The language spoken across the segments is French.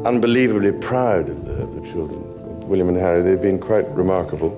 unbelievably proud of the children, William and Harry. They've been quite remarkable.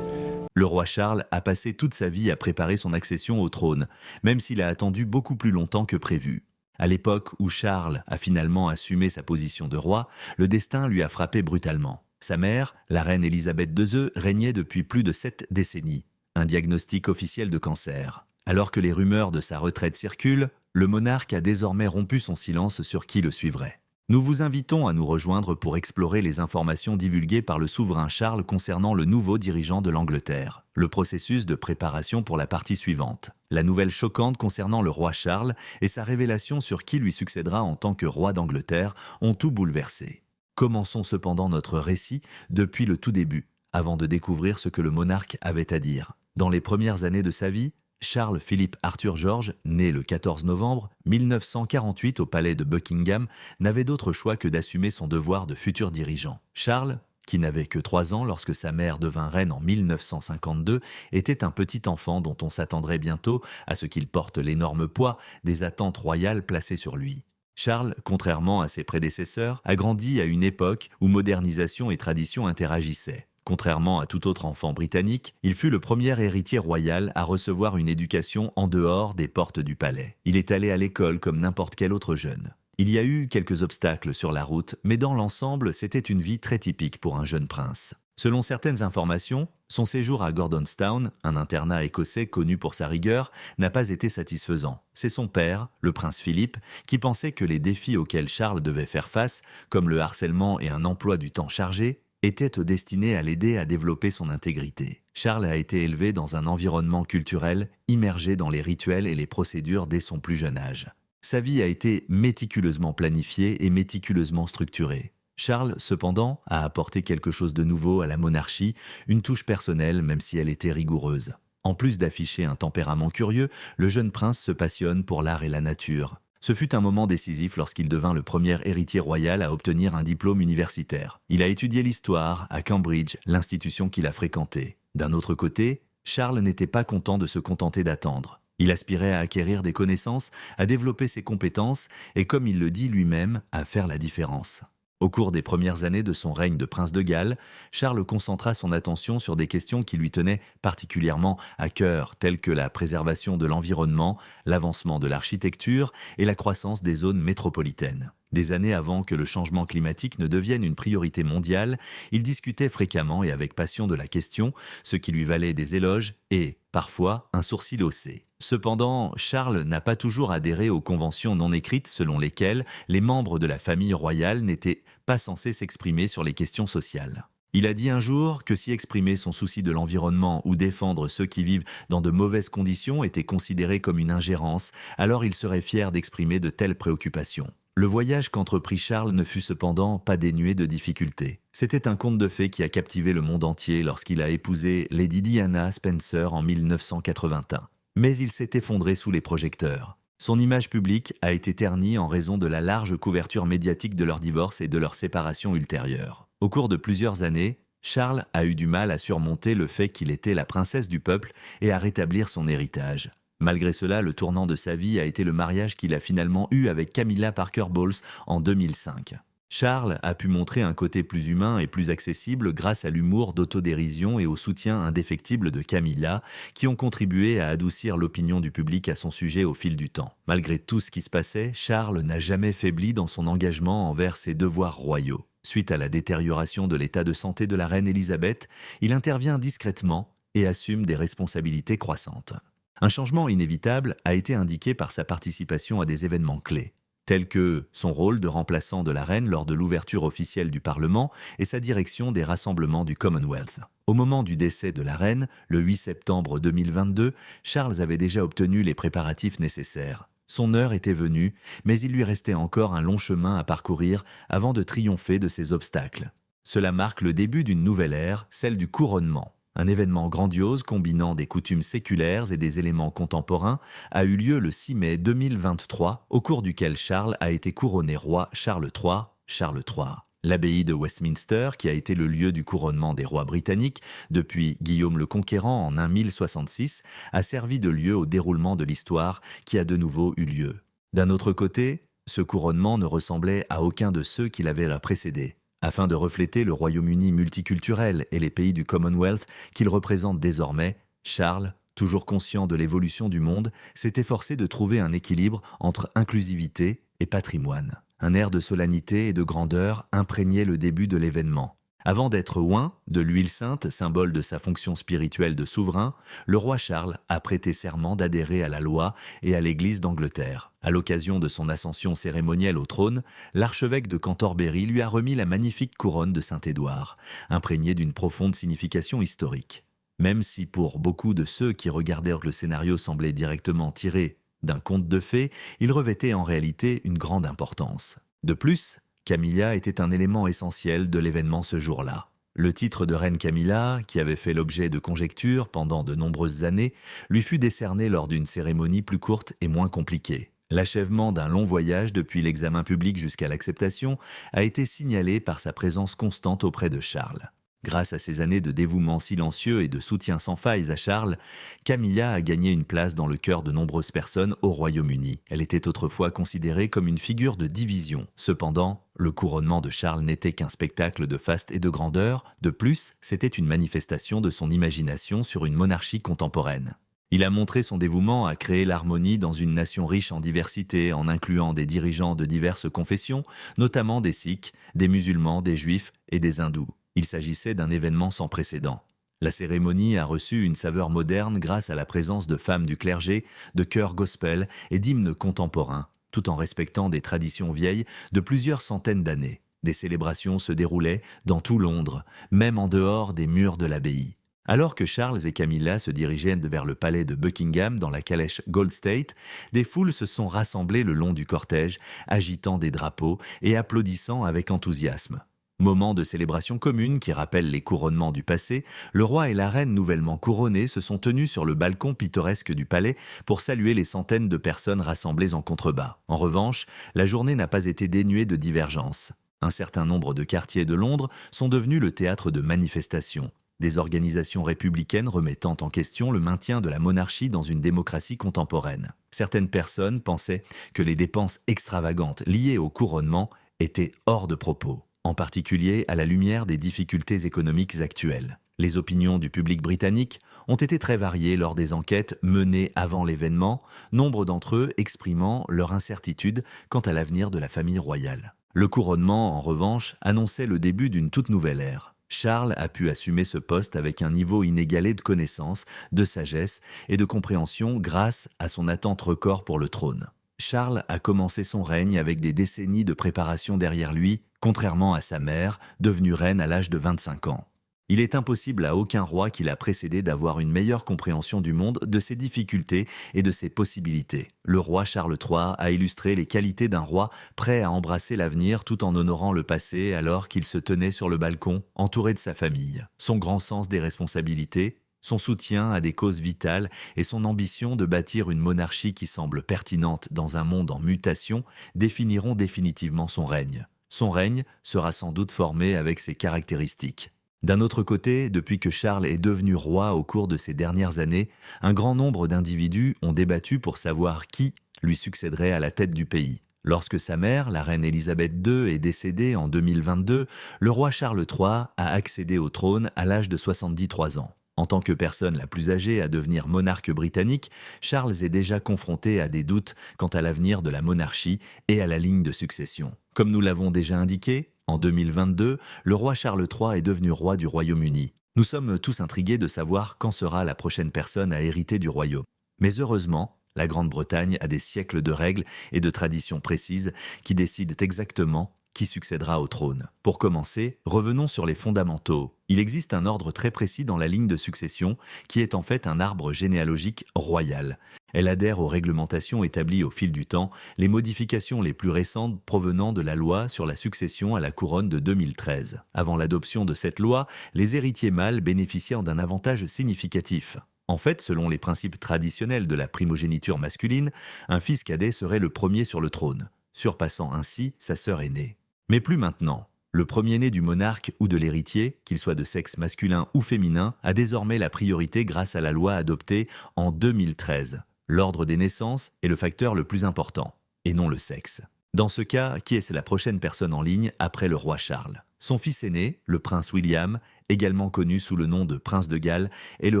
Le roi Charles a passé toute sa vie à préparer son accession au trône, même s'il a attendu beaucoup plus longtemps que prévu. À l'époque où Charles a finalement assumé sa position de roi, le destin lui a frappé brutalement. Sa mère, la reine Élisabeth II, régnait depuis plus de 7 décennies. Un diagnostic officiel de cancer. Alors que les rumeurs de sa retraite circulent, le monarque a désormais rompu son silence sur qui le suivrait. Nous vous invitons à nous rejoindre pour explorer les informations divulguées par le souverain Charles concernant le nouveau dirigeant de l'Angleterre. Le processus de préparation pour la partie suivante. La nouvelle choquante concernant le roi Charles et sa révélation sur qui lui succédera en tant que roi d'Angleterre ont tout bouleversé. Commençons cependant notre récit depuis le tout début, avant de découvrir ce que le monarque avait à dire. Dans les premières années de sa vie, Charles Philippe Arthur George, né le 14 novembre 1948 au palais de Buckingham, n'avait d'autre choix que d'assumer son devoir de futur dirigeant. Charles, qui n'avait que 3 ans lorsque sa mère devint reine en 1952, était un petit enfant dont on s'attendrait bientôt à ce qu'il porte l'énorme poids des attentes royales placées sur lui. Charles, contrairement à ses prédécesseurs, a grandi à une époque où modernisation et tradition interagissaient. Contrairement à tout autre enfant britannique, il fut le premier héritier royal à recevoir une éducation en dehors des portes du palais. Il est allé à l'école comme n'importe quel autre jeune. Il y a eu quelques obstacles sur la route, mais dans l'ensemble, c'était une vie très typique pour un jeune prince. Selon certaines informations, son séjour à Gordonstown, un internat écossais connu pour sa rigueur, n'a pas été satisfaisant. C'est son père, le prince Philippe, qui pensait que les défis auxquels Charles devait faire face, comme le harcèlement et un emploi du temps chargé, était destiné à l'aider à développer son intégrité. Charles a été élevé dans un environnement culturel, immergé dans les rituels et les procédures dès son plus jeune âge. Sa vie a été méticuleusement planifiée et méticuleusement structurée. Charles, cependant, a apporté quelque chose de nouveau à la monarchie, une touche personnelle même si elle était rigoureuse. En plus d'afficher un tempérament curieux, le jeune prince se passionne pour l'art et la nature. Ce fut un moment décisif lorsqu'il devint le premier héritier royal à obtenir un diplôme universitaire. Il a étudié l'histoire à Cambridge, l'institution qu'il a fréquentée. D'un autre côté, Charles n'était pas content de se contenter d'attendre. Il aspirait à acquérir des connaissances, à développer ses compétences et, comme il le dit lui-même, à faire la différence. Au cours des premières années de son règne de prince de Galles, Charles concentra son attention sur des questions qui lui tenaient particulièrement à cœur, telles que la préservation de l'environnement, l'avancement de l'architecture et la croissance des zones métropolitaines. Des années avant que le changement climatique ne devienne une priorité mondiale, il discutait fréquemment et avec passion de la question, ce qui lui valait des éloges et, parfois, un sourcil haussé. Cependant, Charles n'a pas toujours adhéré aux conventions non écrites selon lesquelles les membres de la famille royale n'étaient pas censés s'exprimer sur les questions sociales. Il a dit un jour que si exprimer son souci de l'environnement ou défendre ceux qui vivent dans de mauvaises conditions était considéré comme une ingérence, alors il serait fier d'exprimer de telles préoccupations. Le voyage qu'entreprit Charles ne fut cependant pas dénué de difficultés. C'était un conte de fées qui a captivé le monde entier lorsqu'il a épousé Lady Diana Spencer en 1981. Mais il s'est effondré sous les projecteurs. Son image publique a été ternie en raison de la large couverture médiatique de leur divorce et de leur séparation ultérieure. Au cours de plusieurs années, Charles a eu du mal à surmonter le fait qu'il était la princesse du peuple et à rétablir son héritage. Malgré cela, le tournant de sa vie a été le mariage qu'il a finalement eu avec Camilla Parker Bowles en 2005. Charles a pu montrer un côté plus humain et plus accessible grâce à l'humour d'autodérision et au soutien indéfectible de Camilla, qui ont contribué à adoucir l'opinion du public à son sujet au fil du temps. Malgré tout ce qui se passait, Charles n'a jamais faibli dans son engagement envers ses devoirs royaux. Suite à la détérioration de l'état de santé de la reine Élisabeth, il intervient discrètement et assume des responsabilités croissantes. Un changement inévitable a été indiqué par sa participation à des événements clés, tels que son rôle de remplaçant de la reine lors de l'ouverture officielle du Parlement et sa direction des rassemblements du Commonwealth. Au moment du décès de la reine, le 8 septembre 2022, Charles avait déjà obtenu les préparatifs nécessaires. Son heure était venue, mais il lui restait encore un long chemin à parcourir avant de triompher de ces obstacles. Cela marque le début d'une nouvelle ère, celle du couronnement. Un événement grandiose combinant des coutumes séculaires et des éléments contemporains a eu lieu le 6 mai 2023, au cours duquel Charles a été couronné roi Charles III. L'abbaye de Westminster, qui a été le lieu du couronnement des rois britanniques depuis Guillaume le Conquérant en 1066, a servi de lieu au déroulement de l'histoire qui a de nouveau eu lieu. D'un autre côté, ce couronnement ne ressemblait à aucun de ceux qui l'avaient précédé. Afin de refléter le Royaume-Uni multiculturel et les pays du Commonwealth qu'il représente désormais, Charles, toujours conscient de l'évolution du monde, s'est efforcé de trouver un équilibre entre inclusivité et patrimoine. Un air de solennité et de grandeur imprégnait le début de l'événement. Avant d'être oint de l'huile sainte, symbole de sa fonction spirituelle de souverain, le roi Charles a prêté serment d'adhérer à la loi et à l'Église d'Angleterre. À l'occasion de son ascension cérémonielle au trône, l'archevêque de Cantorbéry lui a remis la magnifique couronne de Saint-Édouard, imprégnée d'une profonde signification historique. Même si pour beaucoup de ceux qui regardèrent le scénario semblait directement tiré d'un conte de fées, il revêtait en réalité une grande importance. De plus, Camilla était un élément essentiel de l'événement ce jour-là. Le titre de reine Camilla, qui avait fait l'objet de conjectures pendant de nombreuses années, lui fut décerné lors d'une cérémonie plus courte et moins compliquée. L'achèvement d'un long voyage depuis l'examen public jusqu'à l'acceptation a été signalé par sa présence constante auprès de Charles. Grâce à ses années de dévouement silencieux et de soutien sans failles à Charles, Camilla a gagné une place dans le cœur de nombreuses personnes au Royaume-Uni. Elle était autrefois considérée comme une figure de division. Cependant, le couronnement de Charles n'était qu'un spectacle de faste et de grandeur. De plus, c'était une manifestation de son imagination sur une monarchie contemporaine. Il a montré son dévouement à créer l'harmonie dans une nation riche en diversité, en incluant des dirigeants de diverses confessions, notamment des Sikhs, des musulmans, des juifs et des hindous. Il s'agissait d'un événement sans précédent. La cérémonie a reçu une saveur moderne grâce à la présence de femmes du clergé, de chœurs gospel et d'hymnes contemporains, tout en respectant des traditions vieilles de plusieurs centaines d'années. Des célébrations se déroulaient dans tout Londres, même en dehors des murs de l'abbaye. Alors que Charles et Camilla se dirigeaient vers le palais de Buckingham dans la calèche Gold State, des foules se sont rassemblées le long du cortège, agitant des drapeaux et applaudissant avec enthousiasme. Moment de célébration commune qui rappelle les couronnements du passé, le roi et la reine nouvellement couronnés se sont tenus sur le balcon pittoresque du palais pour saluer les centaines de personnes rassemblées en contrebas. En revanche, la journée n'a pas été dénuée de divergences. Un certain nombre de quartiers de Londres sont devenus le théâtre de manifestations. Des organisations républicaines remettant en question le maintien de la monarchie dans une démocratie contemporaine. Certaines personnes pensaient que les dépenses extravagantes liées au couronnement étaient hors de propos, en particulier à la lumière des difficultés économiques actuelles. Les opinions du public britannique ont été très variées lors des enquêtes menées avant l'événement, nombre d'entre eux exprimant leur incertitude quant à l'avenir de la famille royale. Le couronnement, en revanche, annonçait le début d'une toute nouvelle ère. Charles a pu assumer ce poste avec un niveau inégalé de connaissance, de sagesse et de compréhension grâce à son attente record pour le trône. Charles a commencé son règne avec des décennies de préparation derrière lui, contrairement à sa mère, devenue reine à l'âge de 25 ans. Il est impossible à aucun roi qui l'a précédé d'avoir une meilleure compréhension du monde, de ses difficultés et de ses possibilités. Le roi Charles III a illustré les qualités d'un roi prêt à embrasser l'avenir tout en honorant le passé alors qu'il se tenait sur le balcon, entouré de sa famille. Son grand sens des responsabilités, son soutien à des causes vitales et son ambition de bâtir une monarchie qui semble pertinente dans un monde en mutation définiront définitivement son règne. Son règne sera sans doute formé avec ses caractéristiques. D'un autre côté, depuis que Charles est devenu roi au cours de ces dernières années, un grand nombre d'individus ont débattu pour savoir qui lui succéderait à la tête du pays. Lorsque sa mère, la reine Élisabeth II, est décédée en 2022, le roi Charles III a accédé au trône à l'âge de 73 ans. En tant que personne la plus âgée à devenir monarque britannique, Charles est déjà confronté à des doutes quant à l'avenir de la monarchie et à la ligne de succession. Comme nous l'avons déjà indiqué, en 2022, le roi Charles III est devenu roi du Royaume-Uni. Nous sommes tous intrigués de savoir quand sera la prochaine personne à hériter du royaume. Mais heureusement, la Grande-Bretagne a des siècles de règles et de traditions précises qui décident exactement qui succédera au trône. Pour commencer, revenons sur les fondamentaux. Il existe un ordre très précis dans la ligne de succession qui est en fait un arbre généalogique royal. Elle adhère aux réglementations établies au fil du temps, les modifications les plus récentes provenant de la loi sur la succession à la couronne de 2013. Avant l'adoption de cette loi, les héritiers mâles bénéficiaient d'un avantage significatif. En fait, selon les principes traditionnels de la primogéniture masculine, un fils cadet serait le premier sur le trône, surpassant ainsi sa sœur aînée. Mais plus maintenant. Le premier-né du monarque ou de l'héritier, qu'il soit de sexe masculin ou féminin, a désormais la priorité grâce à la loi adoptée en 2013. L'ordre des naissances est le facteur le plus important, et non le sexe. Dans ce cas, qui est la prochaine personne en ligne après le roi Charles? Son fils aîné, le prince William, également connu sous le nom de prince de Galles, est le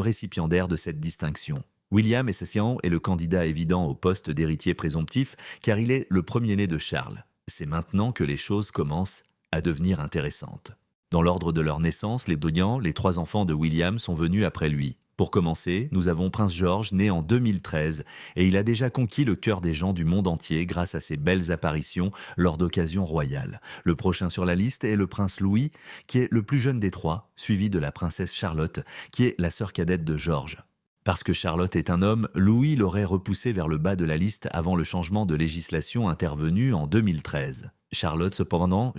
récipiendaire de cette distinction. William essentiellement est le candidat évident au poste d'héritier présomptif car il est le premier-né de Charles. C'est maintenant que les choses commencent à devenir intéressantes. Dans l'ordre de leur naissance, les 3 enfants de William sont venus après lui. Pour commencer, nous avons Prince George, né en 2013, et il a déjà conquis le cœur des gens du monde entier grâce à ses belles apparitions lors d'occasions royales. Le prochain sur la liste est le prince Louis, qui est le plus jeune des 3, suivi de la princesse Charlotte, qui est la sœur cadette de George. Parce que Charlotte est un homme, Louis l'aurait repoussé vers le bas de la liste avant le changement de législation intervenu en 2013. Charlotte cependant,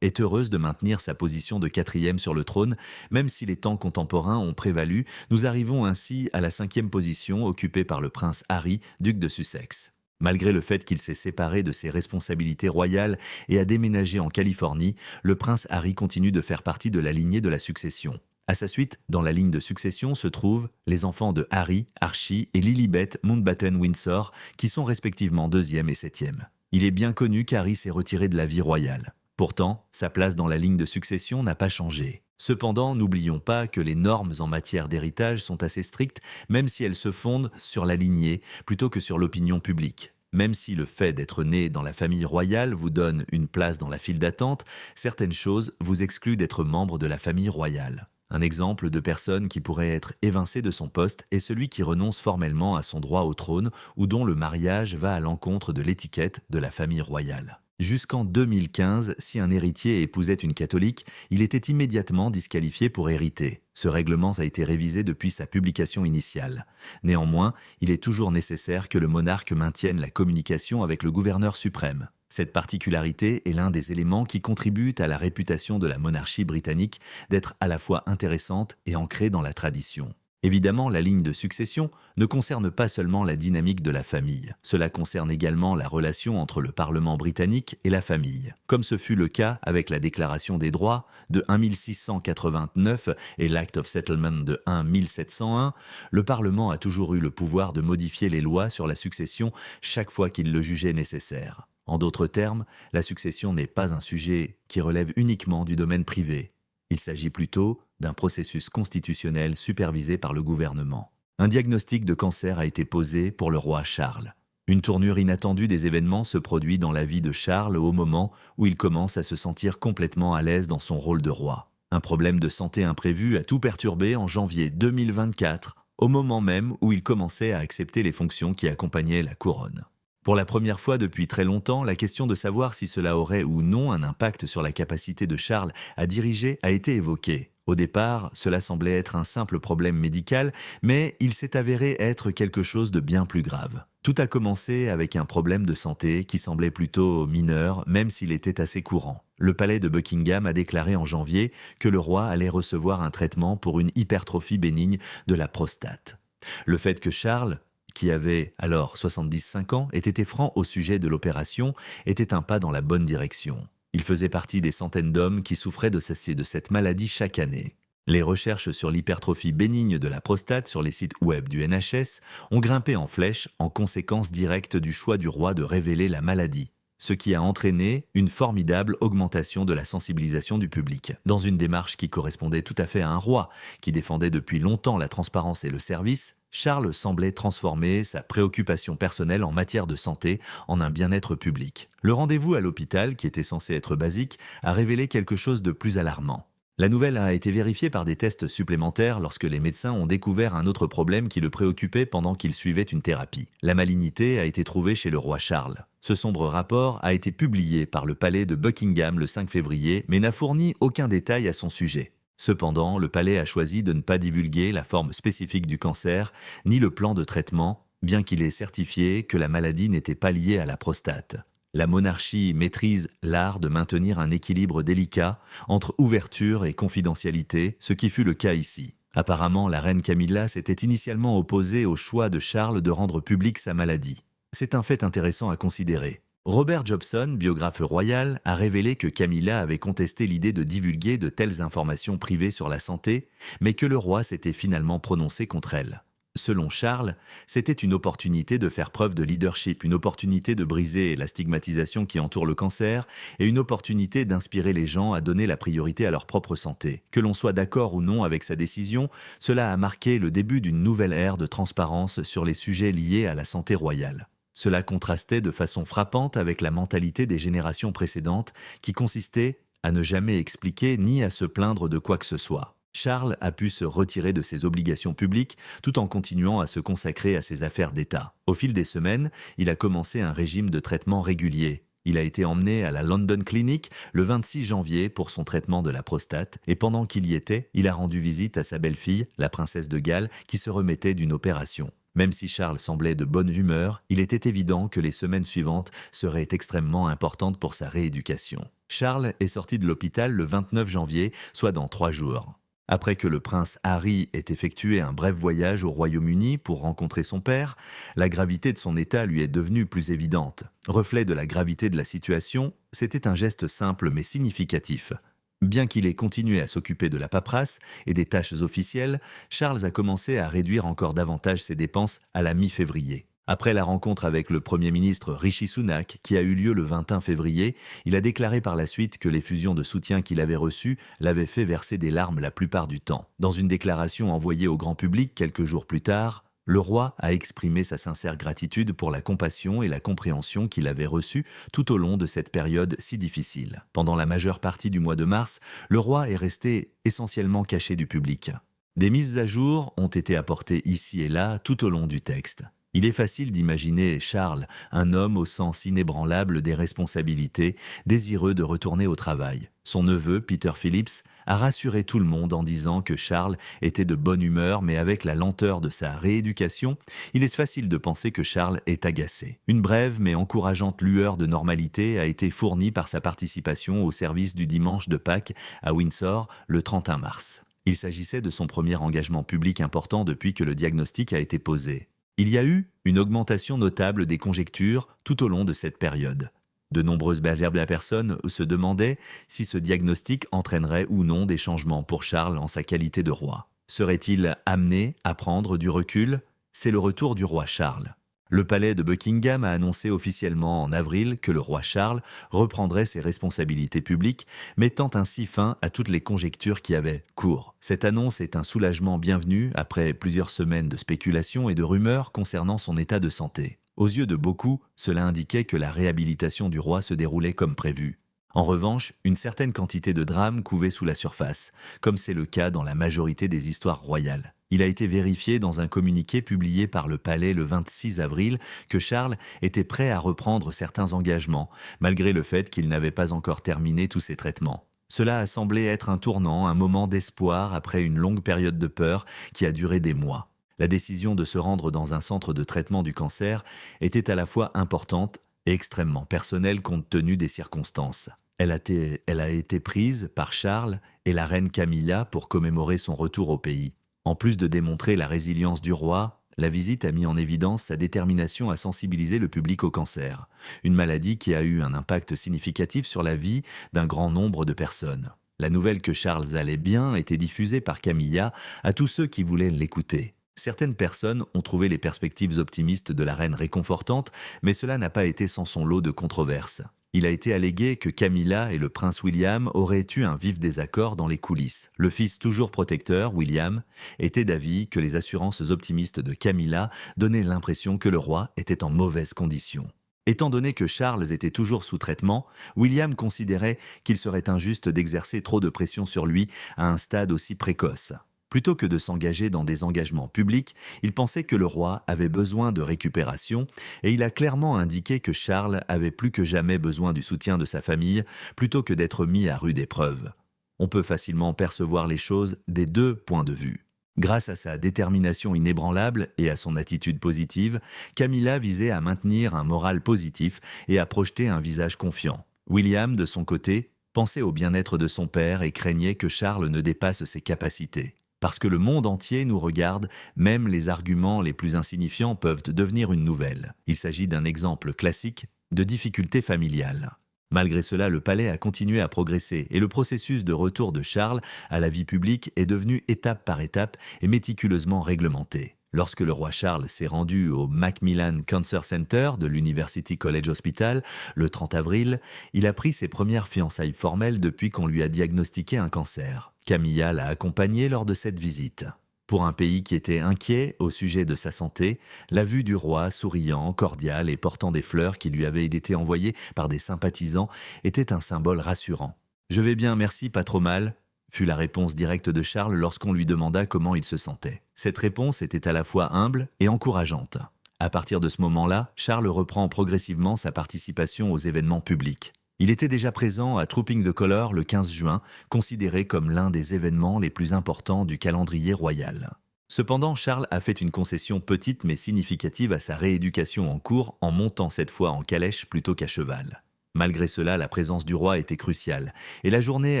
est heureuse de maintenir sa position de 4e sur le trône, même si les temps contemporains ont prévalu. Nous arrivons ainsi à la 5e position occupée par le prince Harry, duc de Sussex. Malgré le fait qu'il s'est séparé de ses responsabilités royales et a déménagé en Californie, le prince Harry continue de faire partie de la lignée de la succession. À sa suite, dans la ligne de succession se trouvent les enfants de Harry, Archie et Lilibet Mountbatten-Windsor, qui sont respectivement 2e et 7e. Il est bien connu qu'Harry s'est retiré de la vie royale. Pourtant, sa place dans la ligne de succession n'a pas changé. Cependant, n'oublions pas que les normes en matière d'héritage sont assez strictes, même si elles se fondent sur la lignée plutôt que sur l'opinion publique. Même si le fait d'être né dans la famille royale vous donne une place dans la file d'attente, certaines choses vous excluent d'être membre de la famille royale. Un exemple de personne qui pourrait être évincée de son poste est celui qui renonce formellement à son droit au trône ou dont le mariage va à l'encontre de l'étiquette de la famille royale. Jusqu'en 2015, si un héritier épousait une catholique, il était immédiatement disqualifié pour hériter. Ce règlement a été révisé depuis sa publication initiale. Néanmoins, il est toujours nécessaire que le monarque maintienne la communication avec le gouverneur suprême. Cette particularité est l'un des éléments qui contribuent à la réputation de la monarchie britannique d'être à la fois intéressante et ancrée dans la tradition. Évidemment, la ligne de succession ne concerne pas seulement la dynamique de la famille. Cela concerne également la relation entre le Parlement britannique et la famille. Comme ce fut le cas avec la Déclaration des droits de 1689 et l'Act of Settlement de 1701, le Parlement a toujours eu le pouvoir de modifier les lois sur la succession chaque fois qu'il le jugeait nécessaire. En d'autres termes, la succession n'est pas un sujet qui relève uniquement du domaine privé. Il s'agit plutôt d'un processus constitutionnel supervisé par le gouvernement. Un diagnostic de cancer a été posé pour le roi Charles. Une tournure inattendue des événements se produit dans la vie de Charles au moment où il commence à se sentir complètement à l'aise dans son rôle de roi. Un problème de santé imprévu a tout perturbé en janvier 2024, au moment même où il commençait à accepter les fonctions qui accompagnaient la couronne. Pour la première fois depuis très longtemps, la question de savoir si cela aurait ou non un impact sur la capacité de Charles à diriger a été évoquée. Au départ, cela semblait être un simple problème médical, mais il s'est avéré être quelque chose de bien plus grave. Tout a commencé avec un problème de santé qui semblait plutôt mineur, même s'il était assez courant. Le palais de Buckingham a déclaré en janvier que le roi allait recevoir un traitement pour une hypertrophie bénigne de la prostate. Le fait que Charles, qui avait alors 75 ans, ait été franc au sujet de l'opération, était un pas dans la bonne direction. Il faisait partie des centaines d'hommes qui souffraient de cette maladie chaque année. Les recherches sur l'hypertrophie bénigne de la prostate sur les sites web du NHS ont grimpé en flèche en conséquence directe du choix du roi de révéler la maladie, ce qui a entraîné une formidable augmentation de la sensibilisation du public. Dans une démarche qui correspondait tout à fait à un roi qui défendait depuis longtemps la transparence et le service, Charles semblait transformer sa préoccupation personnelle en matière de santé en un bien-être public. Le rendez-vous à l'hôpital, qui était censé être basique, a révélé quelque chose de plus alarmant. La nouvelle a été vérifiée par des tests supplémentaires lorsque les médecins ont découvert un autre problème qui le préoccupait pendant qu'il suivait une thérapie. La malignité a été trouvée chez le roi Charles. Ce sombre rapport a été publié par le palais de Buckingham le 5 février, mais n'a fourni aucun détail à son sujet. Cependant, le palais a choisi de ne pas divulguer la forme spécifique du cancer, ni le plan de traitement, bien qu'il ait certifié que la maladie n'était pas liée à la prostate. La monarchie maîtrise l'art de maintenir un équilibre délicat entre ouverture et confidentialité, ce qui fut le cas ici. Apparemment, la reine Camilla s'était initialement opposée au choix de Charles de rendre publique sa maladie. C'est un fait intéressant à considérer. Robert Jobson, biographe royal, a révélé que Camilla avait contesté l'idée de divulguer de telles informations privées sur la santé, mais que le roi s'était finalement prononcé contre elle. Selon Charles, c'était une opportunité de faire preuve de leadership, une opportunité de briser la stigmatisation qui entoure le cancer et une opportunité d'inspirer les gens à donner la priorité à leur propre santé. Que l'on soit d'accord ou non avec sa décision, cela a marqué le début d'une nouvelle ère de transparence sur les sujets liés à la santé royale. Cela contrastait de façon frappante avec la mentalité des générations précédentes qui consistait à ne jamais expliquer ni à se plaindre de quoi que ce soit. Charles a pu se retirer de ses obligations publiques tout en continuant à se consacrer à ses affaires d'État. Au fil des semaines, il a commencé un régime de traitement régulier. Il a été emmené à la London Clinic le 26 janvier pour son traitement de la prostate et pendant qu'il y était, il a rendu visite à sa belle-fille, la princesse de Galles, qui se remettait d'une opération. Même si Charles semblait de bonne humeur, il était évident que les semaines suivantes seraient extrêmement importantes pour sa rééducation. Charles est sorti de l'hôpital le 29 janvier, soit dans 3 jours. Après que le prince Harry ait effectué un bref voyage au Royaume-Uni pour rencontrer son père, la gravité de son état lui est devenue plus évidente. Reflet de la gravité de la situation, c'était un geste simple mais significatif. Bien qu'il ait continué à s'occuper de la paperasse et des tâches officielles, Charles a commencé à réduire encore davantage ses dépenses à la mi-février. Après la rencontre avec le Premier ministre Rishi Sunak, qui a eu lieu le 21 février, il a déclaré par la suite que l'effusion de soutien qu'il avait reçue l'avait fait verser des larmes la plupart du temps. Dans une déclaration envoyée au grand public quelques jours plus tard, le roi a exprimé sa sincère gratitude pour la compassion et la compréhension qu'il avait reçues tout au long de cette période si difficile. Pendant la majeure partie du mois de mars, le roi est resté essentiellement caché du public. Des mises à jour ont été apportées ici et là tout au long du texte. Il est facile d'imaginer Charles, un homme au sens inébranlable des responsabilités, désireux de retourner au travail. Son neveu, Peter Phillips, a rassuré tout le monde en disant que Charles était de bonne humeur, mais avec la lenteur de sa rééducation, il est facile de penser que Charles est agacé. Une brève mais encourageante lueur de normalité a été fournie par sa participation au service du dimanche de Pâques à Windsor le 31 mars. Il s'agissait de son premier engagement public important depuis que le diagnostic a été posé. Il y a eu une augmentation notable des conjectures tout au long de cette période. De nombreuses personnes se demandaient si ce diagnostic entraînerait ou non des changements pour Charles en sa qualité de roi. Serait-il amené à prendre du recul? C'est le retour du roi Charles. Le palais de Buckingham a annoncé officiellement en avril que le roi Charles reprendrait ses responsabilités publiques, mettant ainsi fin à toutes les conjectures qui avaient cours. Cette annonce est un soulagement bienvenu après plusieurs semaines de spéculations et de rumeurs concernant son état de santé. Aux yeux de beaucoup, cela indiquait que la réhabilitation du roi se déroulait comme prévu. En revanche, une certaine quantité de drames couvait sous la surface, comme c'est le cas dans la majorité des histoires royales. Il a été vérifié dans un communiqué publié par le palais le 26 avril que Charles était prêt à reprendre certains engagements, malgré le fait qu'il n'avait pas encore terminé tous ses traitements. Cela a semblé être un tournant, un moment d'espoir après une longue période de peur qui a duré des mois. La décision de se rendre dans un centre de traitement du cancer était à la fois importante et extrêmement personnelle compte tenu des circonstances. Elle a été prise par Charles et la reine Camilla pour commémorer son retour au pays. En plus de démontrer la résilience du roi, la visite a mis en évidence sa détermination à sensibiliser le public au cancer, une maladie qui a eu un impact significatif sur la vie d'un grand nombre de personnes. La nouvelle que Charles allait bien était diffusée par Camilla à tous ceux qui voulaient l'écouter. Certaines personnes ont trouvé les perspectives optimistes de la reine réconfortantes, mais cela n'a pas été sans son lot de controverses. Il a été allégué que Camilla et le prince William auraient eu un vif désaccord dans les coulisses. Le fils toujours protecteur, William, était d'avis que les assurances optimistes de Camilla donnaient l'impression que le roi était en mauvaise condition. Étant donné que Charles était toujours sous traitement, William considérait qu'il serait injuste d'exercer trop de pression sur lui à un stade aussi précoce. Plutôt que de s'engager dans des engagements publics, il pensait que le roi avait besoin de récupération et il a clairement indiqué que Charles avait plus que jamais besoin du soutien de sa famille plutôt que d'être mis à rude épreuve. On peut facilement percevoir les choses des deux points de vue. Grâce à sa détermination inébranlable et à son attitude positive, Camilla visait à maintenir un moral positif et à projeter un visage confiant. William, de son côté, pensait au bien-être de son père et craignait que Charles ne dépasse ses capacités. Parce que le monde entier nous regarde, même les arguments les plus insignifiants peuvent devenir une nouvelle. Il s'agit d'un exemple classique de difficulté familiale. Malgré cela, le palais a continué à progresser et le processus de retour de Charles à la vie publique est devenu étape par étape et méticuleusement réglementé. Lorsque le roi Charles s'est rendu au Macmillan Cancer Center de l'University College Hospital le 30 avril, il a pris ses premières fiançailles formelles depuis qu'on lui a diagnostiqué un cancer. Camilla l'a accompagné lors de cette visite. Pour un pays qui était inquiet au sujet de sa santé, la vue du roi souriant, cordial et portant des fleurs qui lui avaient été envoyées par des sympathisants était un symbole rassurant. « Je vais bien, merci, pas trop mal », fut la réponse directe de Charles lorsqu'on lui demanda comment il se sentait. Cette réponse était à la fois humble et encourageante. À partir de ce moment-là, Charles reprend progressivement sa participation aux événements publics. Il était déjà présent à Trooping the Colour le 15 juin, considéré comme l'un des événements les plus importants du calendrier royal. Cependant, Charles a fait une concession petite mais significative à sa rééducation en cours en montant cette fois en calèche plutôt qu'à cheval. Malgré cela, la présence du roi était cruciale, et la journée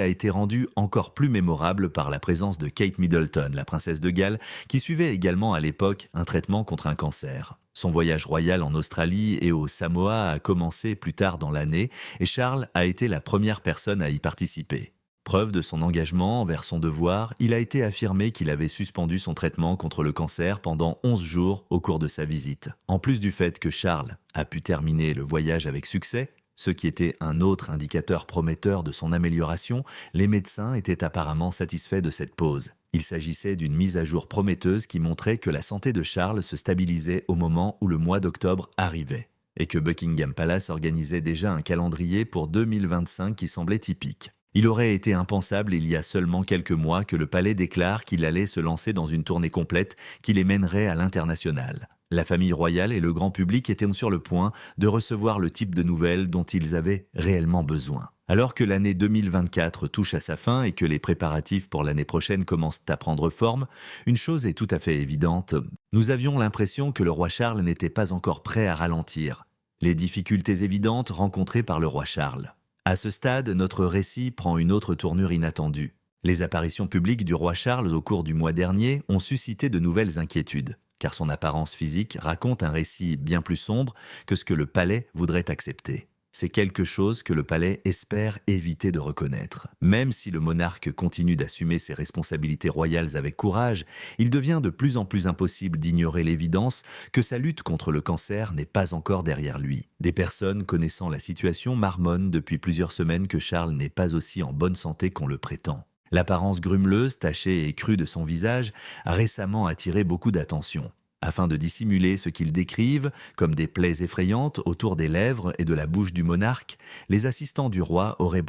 a été rendue encore plus mémorable par la présence de Kate Middleton, la princesse de Galles, qui suivait également à l'époque un traitement contre un cancer. Son voyage royal en Australie et aux Samoa a commencé plus tard dans l'année, et Charles a été la première personne à y participer. Preuve de son engagement envers son devoir, il a été affirmé qu'il avait suspendu son traitement contre le cancer pendant 11 jours au cours de sa visite. En plus du fait que Charles a pu terminer le voyage avec succès, ce qui était un autre indicateur prometteur de son amélioration, les médecins étaient apparemment satisfaits de cette pause. Il s'agissait d'une mise à jour prometteuse qui montrait que la santé de Charles se stabilisait au moment où le mois d'octobre arrivait, et que Buckingham Palace organisait déjà un calendrier pour 2025 qui semblait typique. Il aurait été impensable il y a seulement quelques mois que le palais déclare qu'il allait se lancer dans une tournée complète qui les mènerait à l'international. La famille royale et le grand public étaient sur le point de recevoir le type de nouvelles dont ils avaient réellement besoin. Alors que l'année 2024 touche à sa fin et que les préparatifs pour l'année prochaine commencent à prendre forme, une chose est tout à fait évidente. Nous avions l'impression que le roi Charles n'était pas encore prêt à ralentir. Les difficultés évidentes rencontrées par le roi Charles. À ce stade, notre récit prend une autre tournure inattendue. Les apparitions publiques du roi Charles au cours du mois dernier ont suscité de nouvelles inquiétudes, car son apparence physique raconte un récit bien plus sombre que ce que le palais voudrait accepter. C'est quelque chose que le palais espère éviter de reconnaître. Même si le monarque continue d'assumer ses responsabilités royales avec courage, il devient de plus en plus impossible d'ignorer l'évidence que sa lutte contre le cancer n'est pas encore derrière lui. Des personnes connaissant la situation marmonnent depuis plusieurs semaines que Charles n'est pas aussi en bonne santé qu'on le prétend. L'apparence grumeleuse, tachée et crue de son visage a récemment attiré beaucoup d'attention. Afin de dissimuler ce qu'ils décrivent comme des plaies effrayantes autour des lèvres et de la bouche du monarque, les assistants du roi auraient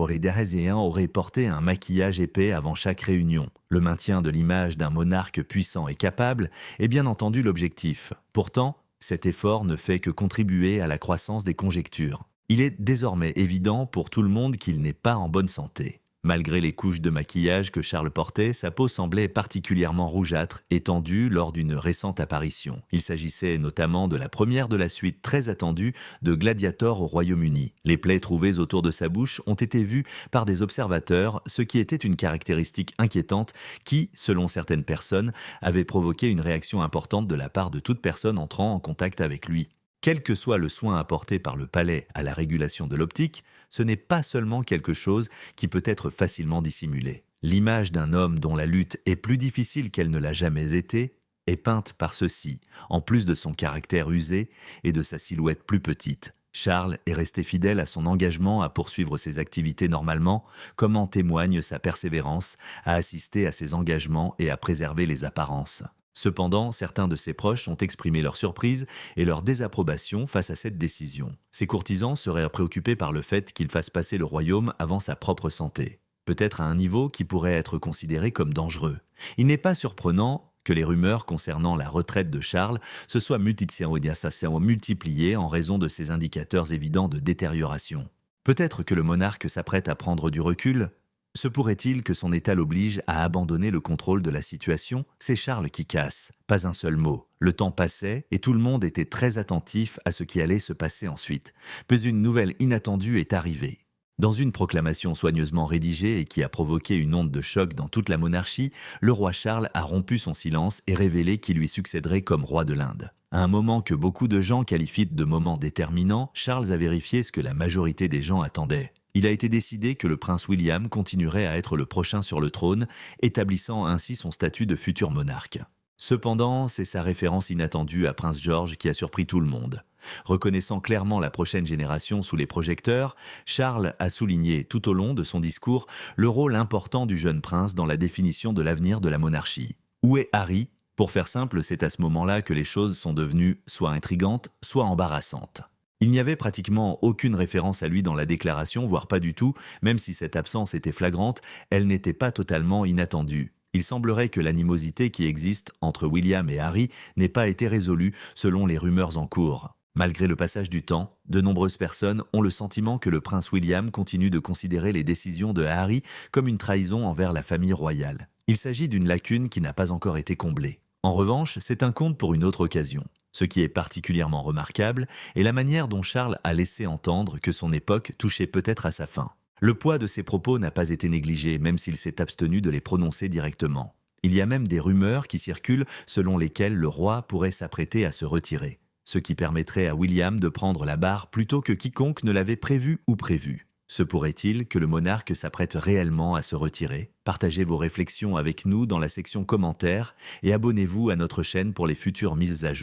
porté un maquillage épais avant chaque réunion. Le maintien de l'image d'un monarque puissant et capable est bien entendu l'objectif. Pourtant, cet effort ne fait que contribuer à la croissance des conjectures. Il est désormais évident pour tout le monde qu'il n'est pas en bonne santé. Malgré les couches de maquillage que Charles portait, sa peau semblait particulièrement rougeâtre et tendue lors d'une récente apparition. Il s'agissait notamment de la première de la suite très attendue de Gladiator au Royaume-Uni. Les plaies trouvées autour de sa bouche ont été vues par des observateurs, ce qui était une caractéristique inquiétante qui, selon certaines personnes, avait provoqué une réaction importante de la part de toute personne entrant en contact avec lui. Quel que soit le soin apporté par le palais à la régulation de l'optique, ce n'est pas seulement quelque chose qui peut être facilement dissimulé. L'image d'un homme dont la lutte est plus difficile qu'elle ne l'a jamais été est peinte par ceci, en plus de son caractère usé et de sa silhouette plus petite. Charles est resté fidèle à son engagement à poursuivre ses activités normalement, comme en témoigne sa persévérance à assister à ses engagements et à préserver les apparences. Cependant, certains de ses proches ont exprimé leur surprise et leur désapprobation face à cette décision. Ces courtisans seraient préoccupés par le fait qu'il fasse passer le royaume avant sa propre santé, peut-être à un niveau qui pourrait être considéré comme dangereux. Il n'est pas surprenant que les rumeurs concernant la retraite de Charles se soient multipliées en raison de ces indicateurs évidents de détérioration. Peut-être que le monarque s'apprête à prendre du recul. Se pourrait-il que son état l'oblige à abandonner le contrôle de la situation? C'est Charles qui casse, pas un seul mot. Le temps passait et tout le monde était très attentif à ce qui allait se passer ensuite. Puis une nouvelle inattendue est arrivée. Dans une proclamation soigneusement rédigée et qui a provoqué une onde de choc dans toute la monarchie, le roi Charles a rompu son silence et révélé qui lui succéderait comme roi de l'Inde. À un moment que beaucoup de gens qualifient de moment déterminant, Charles a vérifié ce que la majorité des gens attendaient. Il a été décidé que le prince William continuerait à être le prochain sur le trône, établissant ainsi son statut de futur monarque. Cependant, c'est sa référence inattendue à Prince George qui a surpris tout le monde. Reconnaissant clairement la prochaine génération sous les projecteurs, Charles a souligné tout au long de son discours le rôle important du jeune prince dans la définition de l'avenir de la monarchie. Où est Harry? Pour faire simple, c'est à ce moment-là que les choses sont devenues soit intrigantes, soit embarrassantes. Il n'y avait pratiquement aucune référence à lui dans la déclaration, voire pas du tout, même si cette absence était flagrante, elle n'était pas totalement inattendue. Il semblerait que l'animosité qui existe entre William et Harry n'ait pas été résolue selon les rumeurs en cours. Malgré le passage du temps, de nombreuses personnes ont le sentiment que le prince William continue de considérer les décisions de Harry comme une trahison envers la famille royale. Il s'agit d'une lacune qui n'a pas encore été comblée. En revanche, c'est un conte pour une autre occasion. Ce qui est particulièrement remarquable est la manière dont Charles a laissé entendre que son époque touchait peut-être à sa fin. Le poids de ses propos n'a pas été négligé, même s'il s'est abstenu de les prononcer directement. Il y a même des rumeurs qui circulent selon lesquelles le roi pourrait s'apprêter à se retirer, ce qui permettrait à William de prendre la barre plutôt que quiconque ne l'avait prévu ou prévu. Se pourrait-il que le monarque s'apprête réellement à se retirer? Partagez vos réflexions avec nous dans la section commentaires et abonnez-vous à notre chaîne pour les futures mises à jour.